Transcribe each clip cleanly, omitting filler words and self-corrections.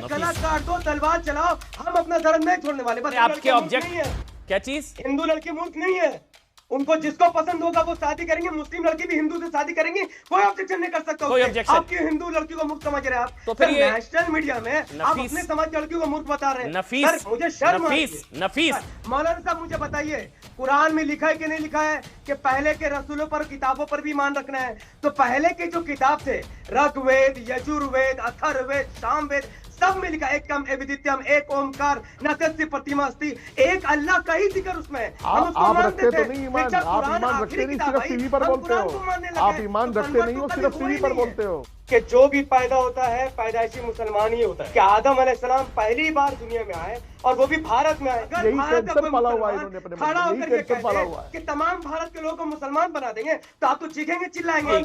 गला काट दो, तलवार चलाओ, हम अपना धर्म नहीं छोड़ने वाले। बस आपके ऑब्जेक्ट क्या चीज? हिंदू लड़की मुल्क नहीं है, उनको जिसको पसंद होगा वो शादी करेंगे। मुस्लिम लड़की भी हिंदू से शादी करेंगे, कोई ऑब्जेक्शन नहीं कर सकता। कोई ऑब्जेक्शन? आपकी हिंदू लड़की को मूर्ख समझ रहे हैं आप, तो फिर ये नेशनल मीडिया में आप अपने समाज की लड़कियों को मूर्ख बता रहे हैं। नफीस, मुझे शर्म आ रही है। नफीस मौलाना साहब मुझे बताइए, कुरान में लिखा है कि नहीं लिखा है कि पहले के रसूलों पर, किताबों पर भी ईमान रखना है? तो पहले के जो किताब थे, ऋग्वेद, यजुर्वेद, अथर्ववेद, सामवेद, सब में लिखा एक कम एविदित्यम, एक ओमकार, नतस्य प्रतिमा अस्ति, एक अल्लाह का ही जिक्र उसमें है। आप रखते तो नहीं ईमान, आप ईमान रखते नहीं, सिर्फ टीवी पर बोलते हो। आप ईमान रखते नहीं हो, सिर्फ टीवी पर बोलते हो कि जो भी पैदा होता है पैदाइशी मुसलमान ही होता है। कि आदम अलैहिस्सलाम पहली बार दुनिया में आए और वो भी भारत में आए। यही टेंशन पाला हुआ है इन्होंने अपने खड़ा मन में, होकर यही टेंशन पाला हुआ है कि तमाम भारत के लोगों को मुसलमान बना देंगे, तो आप तो चीखेंगे, चिल्लाएंगे।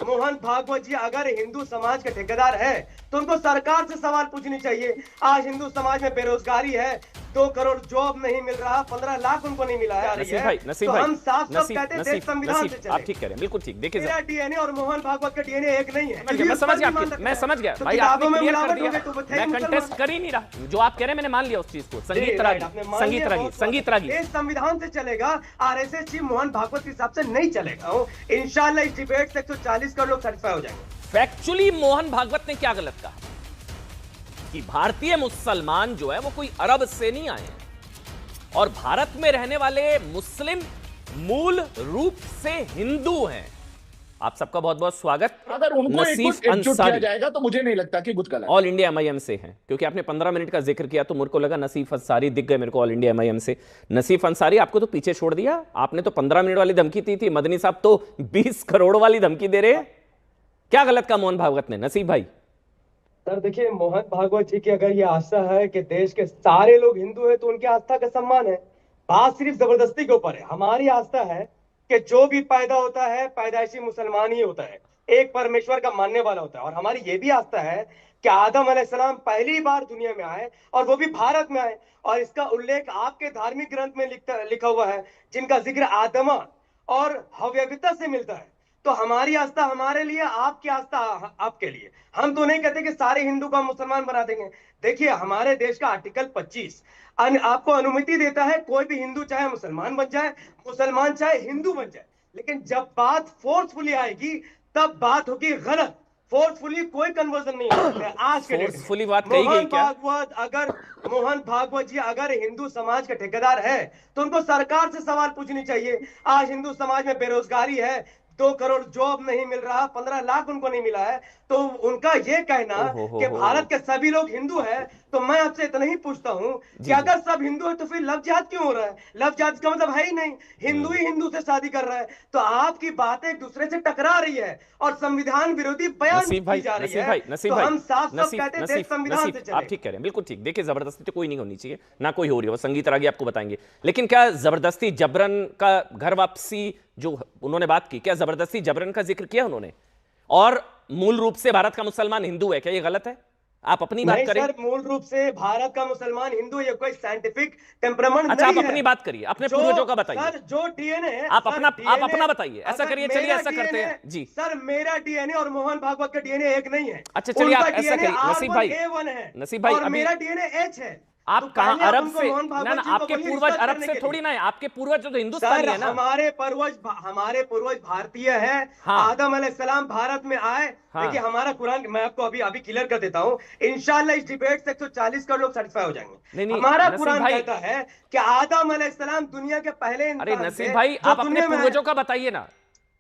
मोहन भागवत जी अगर हिंदू समाज के ठेकेदार है तो उनको सरकार से सवाल पूछनी चाहिए। आज हिंदू समाज में बेरोजगारी है, 2 करोड़ जॉब नहीं मिल रहा, 15 लाख उनको नहीं मिला है। नसीब तो भाई, हम साफ साफ कहते हैं देश संविधान से चले। आप ठीक कह रहे हैं, बिल्कुल ठीक। देखिए मेरा डीएनए और मोहन भागवत का डीएनए एक नहीं है। मैं समझ गया भाई, आपने क्लियर कर दिया। मैं कंटेस्ट कर ही नहीं रहा, जो आप कह रहे हैं मैंने मान लिया उस चीज को। संगीत रागी इस संविधान से चलेगा, आरएसएस चीफ मोहन भागवत के हिसाब से नहीं चलेगा। इंशाल्लाह इस डिबेट से 140 करोड़ लोग सेटिस्फाई हो जाएंगे। फैक्चुअली मोहन भागवत ने क्या गलत कहा कि भारतीय मुसलमान जो है वो कोई अरब से नहीं आए हैं, और भारत में रहने वाले मुस्लिम मूल रूप से हिंदू हैं। आप सबका बहुत बहुत स्वागत। अगर उनको एकजुट किया जाएगा तो मुझे नहीं लगता कि कुछ गलत। ऑल इंडिया एमआईएम से हैं, क्योंकि आपने 15 मिनट का जिक्र किया तो मेरे को लगा नसीफ अंसारी दिख गए मेरे को ऑल इंडिया एमआईएम से। नसीफ अंसारी, आपको तो पीछे छोड़ दिया, आपने तो 15 मिनट वाली धमकी दी थी, मदनी साहब तो 20 करोड़ वाली धमकी दे रहे हैं। क्या गलत कहा मोहन भागवत ने? नसीफ भाई सर देखिए, मोहन भागवत जी की अगर ये आस्था है कि देश के सारे लोग हिंदू हैं तो उनकी आस्था का सम्मान है। बात सिर्फ जबरदस्ती के ऊपर है। हमारी आस्था है कि जो भी पैदा होता है पैदाइशी मुसलमान ही होता है, एक परमेश्वर का मानने वाला होता है। और हमारी ये भी आस्था है कि आदम अलैहिस्सलाम पहली बार दुनिया में आए और वो भी भारत में आए, और इसका उल्लेख आपके धार्मिक ग्रंथ में लिखा हुआ है, जिनका जिक्र आदमा और हव्यविता से मिलता है। तो हमारी आस्था हमारे लिए, आपकी आस्था आपके लिए। हम तो नहीं कहते कि सारे हिंदू को हम मुसलमान बना देंगे। देखिए, हमारे देश का आर्टिकल 25 आपको अनुमति देता है कोई भी हिंदू चाहे मुसलमान बन जाए, मुसलमान चाहे हिंदू बन जाए। लेकिन जब बात फोर्सफुली आएगी तब बात होगी गलत। फोर्सफुली कोई कन्वर्जन नहीं होता है आज के फोर्सफुली बात कही गई क्या? मोहन भागवत जी अगर हिंदू समाज के ठेकेदार है तो उनको सरकार से सवाल पूछनी चाहिए। आज हिंदू समाज में बेरोजगारी है, 2 करोड़ जॉब नहीं मिल रहा, 15 लाख उनको नहीं मिला है। तो उनका ये कहना कि भारत के सभी लोग हिंदू हैं, तो मैं आपसे इतना ही पूछता हूं कि अगर सब हिंदू है तो फिर लव जिहाद क्यों हो रहा है? लव जिहाद का मतलब है ही नहीं, हिंदू ही हिंदू से शादी कर रहा है। तो आपकी बातें एक दूसरे से टकरा रही है और संविधान विरोधी बयान की जा रही है। तो हम साफ साफ कहते हैं संविधान से चले। आप ठीक कह रहे हैं, बिल्कुल ठीक। देखिए, जबरदस्ती तो कोई नहीं होनी चाहिए, ना कोई हो रही हो। संगीत रागी आपको बताएंगे। लेकिन क्या जबरदस्ती जबरन का घर वापसी जो उन्होंने बात की, क्या जबरदस्ती जबरन का जिक्र किया उन्होंने? और मूल रूप से भारत का मुसलमान हिंदू है, क्या ये गलत है? आप अपनी बात करें। सर, मूल रूप से भारत का मुसलमान हिंदू, ये कोई साइंटिफिक टेम्परामेंट अच्छा, नहीं आप अपनी बात करिए, अपने पूर्वजों का बताइए। सर, जो डीएनए है, आप अपना बताइए। ऐसा करिए, चलिए ऐसा करते हैं जी। सर, मेरा डीएनए और मोहन भागवत का डीएनए एक नहीं है। अच्छा चलिए, आप ऐसा करिए नसीब भाई, नसीब भाई, और मेरा डीएनए एच है। आप कहां अरब से? ना, आपके पूर्वज अरब से थोड़ी ना है, आपके पूर्वज तो हिंदुस्तानी है ना। हमारे पूर्वज भारतीय है। हाँ। आदम अलैहिस्सलाम भारत में आए। हाँ। देखिए, हमारा कुरान, मैं आपको अभी क्लियर कर देता हूँ। इंशाल्लाह इस डिबेट से 140 करोड़ लोग सेटिस्फाई हो जाएंगे। नहीं, हमारा कुरान कहता है कि आदम अलैहिस्सलाम दुनिया के पहले इंसान। अरे नसीब भाई, आप अपने पूर्वजों का बताइए ना।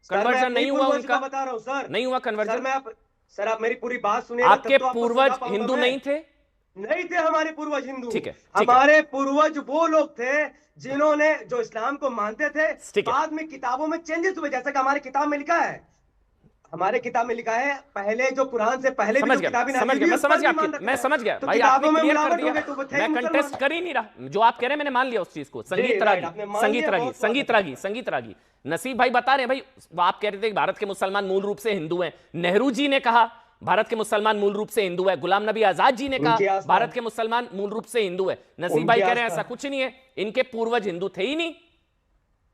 कन्वर्जन नहीं हुआ उनका? बता रहा हूँ सर, नहीं हुआ कन्वर्जन। सर आप मेरी पूरी बात सुनिए। आपके पूर्वज हिंदू नहीं थे? नहीं थे हमारे पूर्वज हिंदू। ठीक है, हमारे पूर्वज वो लोग थे जिन्होंने, जो इस्लाम को मानते थे। बाद में किताबों में चेंजेस हुए, जैसा कि हमारी किताब में लिखा है। हमारे किताब में लिखा है, पहले जो कुरान से पहले भी जो किताबें मैं समझ गया भाई, आपने क्लियर कर दिया। मैं कंटेस्ट कर ही नहीं रहा, जो आप कह रहे हैं मैंने मान लिया उस चीज को। संगीत रागी नसीब भाई बता रहे हैं भाई, आप कह रहे थे कि भारत के मुसलमान मूल रूप से हिंदू हैं। नेहरू जी ने कहा भारत के मुसलमान मूल रूप से हिंदू है। गुलाम नबी आजाद जी ने कहा भारत के मुसलमान मूल रूप से हिंदू है। नसीब भाई कह रहे हैं ऐसा कुछ नहीं है, इनके पूर्वज हिंदू थे ही नहीं।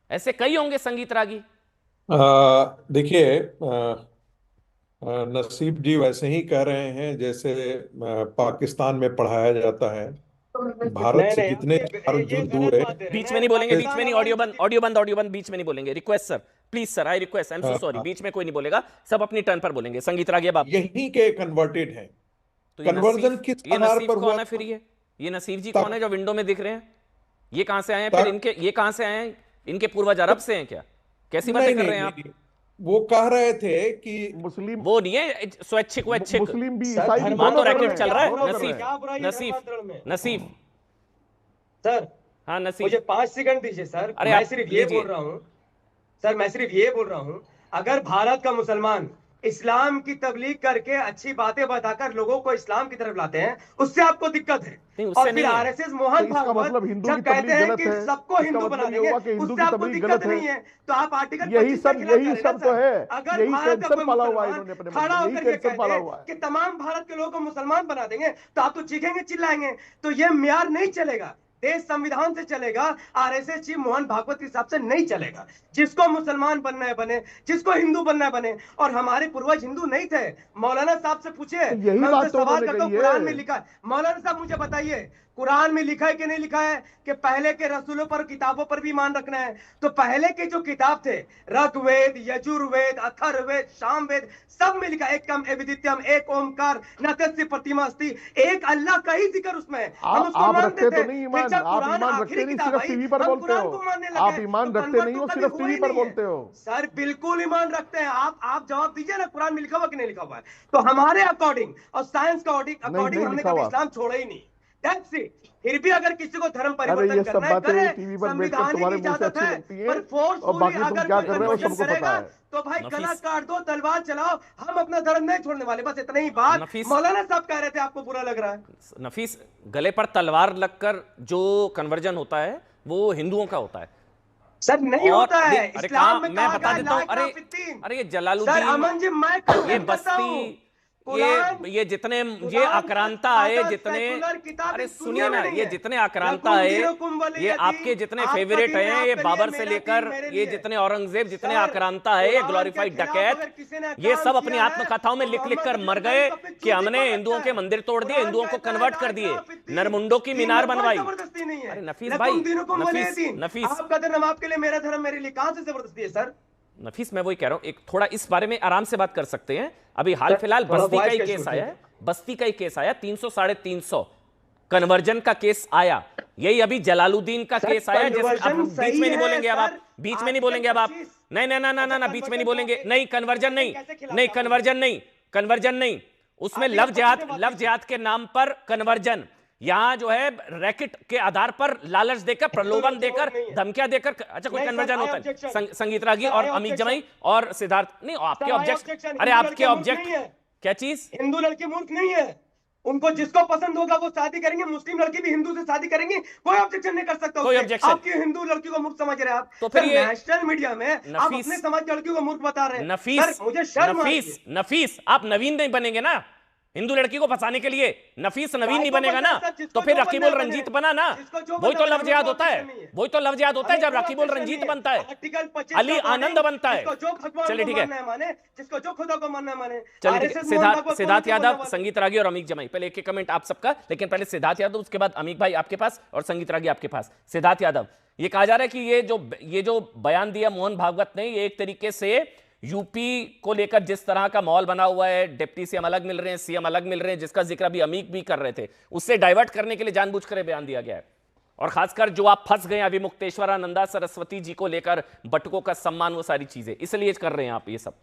ऐसे कई होंगे संगीत रागी। देखिए, नसीब जी वैसे ही कह रहे हैं जैसे पाकिस्तान में पढ़ाया जाता है। भारत नहीं से नहीं, कितने ये अर्जुन गलत दूर है। बात दे रहे बीच हैं में ना, नहीं बोलेंगे, बीच पाकिस्तान में नहीं, और ऑडियो बंद, ऑडियो बंद, ऑडियो बंद, बीच में नहीं बोलेंगे। Request sir, please sir, I request, I am so sorry, बीच में कोई नहीं बोलेगा, सब अपनी टर्न पर बोलेंगे। संगीत रागी अब आप। यहीं के कन्वर्टेड हैं। तो ये कन्वर्जन नसीब, किस ये आधार नसीब पर कौन हुआ है फिर? ये नसीब जी तब- कौन है जो विंडो में दिख रहे हैं? ये कहां से आए हैं फिर? इनके ये कहां से आए हैं? इनके पूर्वज अरब से हैं क्या? कैसी बातें कर रहे हैं आप? नहीं, वो कह रहे थे कि मुस्लिम, वो नहीं है स्वैच्छिक वैच्छिक, मुस्लिम भी, सर, ईसाई भी, वहां तो दोनों कर रैकेट रहे चल हैं, रहा है। दोनों कर रहे नसीब, हैं। क्या बुराई है नसीब, धर्मांतरण में? नसीब, सर हाँ नसीब, मुझे 5 सेकंड दीजिए सर। अरे मैं आप सिर्फ ये लीजिए। बोल रहा हूँ सर, मैं सिर्फ ये बोल रहा हूँ, अगर भारत का मुसलमान इस्लाम की तबलीग करके अच्छी बातें बताकर लोगों को इस्लाम की तरफ लाते हैं, उससे आपको दिक्कत है। नहीं, उससे और फिर नहीं है। आरएसएस तो मोहन इसका भागवत मतलब हिंदू जब की कहते तबलीग हैं गलत कि है, सबको इसका हिंदू मतलब बना ये देंगे, हुआ कि हिंदू उससे की आपको तबलीग दिक्कत गलत है। नहीं है। तो आप आर्टिकल यही 25 का सब, खिलाफ यही करें ना सब सर। तो है, अगर यही भारत का कैंसर कोई पाला हुआ है मुसलमान इन्होंने अपने मन खड़ा में, यही होकर ये कैंसर कह पाला दे हुआ है। कि तमाम भारत के लोगों को मुसलमान बना देंगे, तो आप तो चीखेंगे, चिल्लाएंगे। तो ये म्यार नहीं चलेगा, देश संविधान से चलेगा, आरएसएस चीफ मोहन भागवत के हिसाब से नहीं चलेगा। जिसको मुसलमान बनना है बने, जिसको हिंदू बनना है बने। और हमारे पूर्वज हिंदू नहीं थे। मौलाना साहब से पूछे, तो यही मैं बात उनसे तो सवाल उन्होंने करता हूं, कही कुरान में है। लिखा है, मौलाना साहब मुझे बताइए, कुरान में लिखा है कि नहीं लिखा है कि पहले के रसूलों पर, किताबों पर भी ईमान रखना है? तो पहले के जो किताब थे, ऋग्वेद, यजुर्वेद, अथर्ववेद, सामवेद, सब में लिखा एकम एविदित्यम, एक ओमकार, नतस्य प्रतिमा अस्ति, एक अल्लाह का ही जिक्र उसमें है। हम उसको आप मानते रखते थे। तो नहीं फिर ईमान, जब आप कुरान ईमान आखिरी रखते नहीं, किताब सिर्फ आई, टीवी पर हम बोलते कुरान हो। को मानने लगे। आप ईमान तो रखते नहीं हो, कन्वर्ट तो सिर्फ कभी टीवी हुआ पर ही नहीं बोलते है। हो। सर बिल्कुल ईमान रखते हैं। आप जवाब दीजिए ना, कुरान में लिखा हुआ कि नहीं लिखा हुआ है? तो हमारे अकॉर्डिंग और साइंस का अकॉर्डिंग नहीं हमने लिखा कभी हुआ। इस्लाम छोड़ा ही नहीं। That's it। फिर भी अगर किसी को धर्म अरे परिवर्तन ये सब करना है बातें करे, टीवी पर बैठकर संविधानिक तुम्हारे मुंह से इजाजत अच्छी है। लगती हैं, पर और फोर्सफुली बाकी तुम अगर क्या कोई कर रहे हो कन्वर्जन सबको पता करेगा, है। तो भाई नफीस। गला काट दो, तलवार चलाओ, हम अपना धर्म नहीं छोड़ने वाले। बस इतना ही बात। नफीस। मौलाना साहब कह रहे थे, आपको बुरा लग रहा है? नफीस, गले पर तलवार लगकर जो कन्वर्जन होता है वो हिंदुओं का होता है सर नहीं और होता है। अरे इस्लाम कहाँ, में मैं कहा बता गया, देता हूँ। ला अरे इक्राह फिद्दीन। अरे ये सर जलालुद्दीन, अमन जी, मैं ये कंप्लेंट करता हूं। बस्ती, कुरान, ये जितने ये कुरान आक्रांता का है, ज्यादा जितने, सेकुलर किताब अरे इस सुनिए दुनिया में ना, नहीं ये है। जितने आक्रांता लकुम है, दीनुकुम वलिय ये दीन, आपके जितने आपका फेवरेट दीन है हैं, ये आपके बाबर लिए, से मेरा लेकर दीन मेरे ये लिए। जितने औरंगजेब, जितने सर, आक्रांता है, ये कुरान के ग्लोरीफाइड खिलाफ डकैत, अगर किसी ने ये काम सब अपनी किया है, आत्मकथाओं में तो लिख लिख कर मोहम्मद मर रसूलुल्लाह गए को अपनी कि चूती हमने पर हिंदुओं रखता के है। मंदिर तोड़ दिए, कुरान हिंदुओं को कहता है, कन्वर्ट ला कर दिए, इक्राह फिद्दीन। नरमुंडों की दीन मीनार में कोई बनवाई। जबरदस्ती नहीं है। अरे नफीस लकुम भाई, दीनुकुम वलिय नफीस, दीन। नफीस, आपका धर्म आपके लिए, मेरा धर्म मेरे लिए, कहां से जबरदस्ती है सर? नफीस, मैं वही कह रहा हूं, एक थोड़ा इस बारे में आराम से बात कर सकते हैं। अभी हाल सर, फिलहाल थोड़ा बस्ती का ही voice का केस issue आया है। है, बस्ती का ही केस आया, 300 साढ़े 300 कन्वर्जन का केस आया। यही अभी जलालुद्दीन का सर, केस आया। जैसे अब conversion बीच में सही नहीं है, बोलेंगे, अब आप सर। बीच में नहीं बोलेंगे, अब आप आर्टिकल 25। नहीं नहीं नहीं नहीं, बीच में नहीं बोलेंगे, नहीं कन्वर्जन नहीं, कैसे खिलाफ नहीं था? कन्वर्जन नहीं, कन्वर्जन नहीं, उसमें आर्टिकल लव जिहाद, 25 लव जिहाद के नाम पर कन्वर्जन, यहां जो है रैकेट के आधार पर लालच देकर, प्रलोभन देकर, धमकियां देकर, अच्छा कोई नहीं, कन्वर्जन सर, होता I है? objection। संगीत रागी सर, और I अमित objection। जमाई और सिद्धार्थ, नहीं आपके सर, I ऑब्जेक्ट, objection। अरे हिंदू आपके लड़के मूर्ख ऑब्जेक्ट नहीं है। क्या चीज? हिंदू लड़की मूर्ख नहीं है। उनको जिसको पसंद होगा वो शादी करेंगे। मुस्लिम लड़की भी हिंदू से शादी करेंगे, कोई ऑब्जेक्शन नहीं कर सकता। कोई उससे। objection। आप क्यों हिंदू लड़की को मूर्ख समझ रहे हैं? आप तो फिर सर, ये नेशनल मीडिया में आप नफीस, अपने समाज की लड़कियों को मूर्ख बता रहे हैं। नफीस, सर, मुझे शर्म आ रही नफीस, है। नफीस, आप नवीन नहीं बनेंगे ना हिंदू लड़की को फंसाने के लिए? नफीस नवीन नहीं भाई को बनेगा ना, बनना है, जिसको तो फिर जो रकीबुल बनना है रंजीत बने। बना ना, जिसको जो वही तो बनना है, लव जिहाद हमें होता है, कोई नहीं है। वही तो लव जिहाद होता है जब हमें कोई रकीबुल objection रंजीत नहीं है। बनता है, आर्टिकल 25 अली का आनंद according बनता है। जिसको जो भगवान चलिए को ठीक है, मानना है माने, जिसको जो खुदा को मानना है माने। चलिए ठीक है। RSS मोहन सिद्धार्थ, भागवत सिद्धार्थ कौन सी बोलने यादव, वाले? संगीत रागी और अमीक जमाई, पहले एक एक कमेंट आप सबका, लेकिन पहले सिद्धार्थ यादव, उसके बाद अमीक भाई आपके पास और संगीत रागी आपके पास। सिद्धार्थ यादव, ये कहा जा रहा है कि ये जो बयान दिया मोहन भागवत ने, ये एक तरीके से यूपी को लेकर जिस तरह का माहौल बना हुआ है, डिप्टी सीएम अलग मिल रहे हैं, सीएम अलग मिल रहे हैं, जिसका जिक्र अभी अमीक भी कर रहे थे, उससे डाइवर्ट करने के लिए जानबूझकर बयान दिया गया है। और खासकर जो आप फंस गए अभी मुक्तेश्वरानंदा सरस्वती जी को लेकर, बटुकों का सम्मान, वो सारी चीजें, इसलिए कर रहे हैं आप ये सब।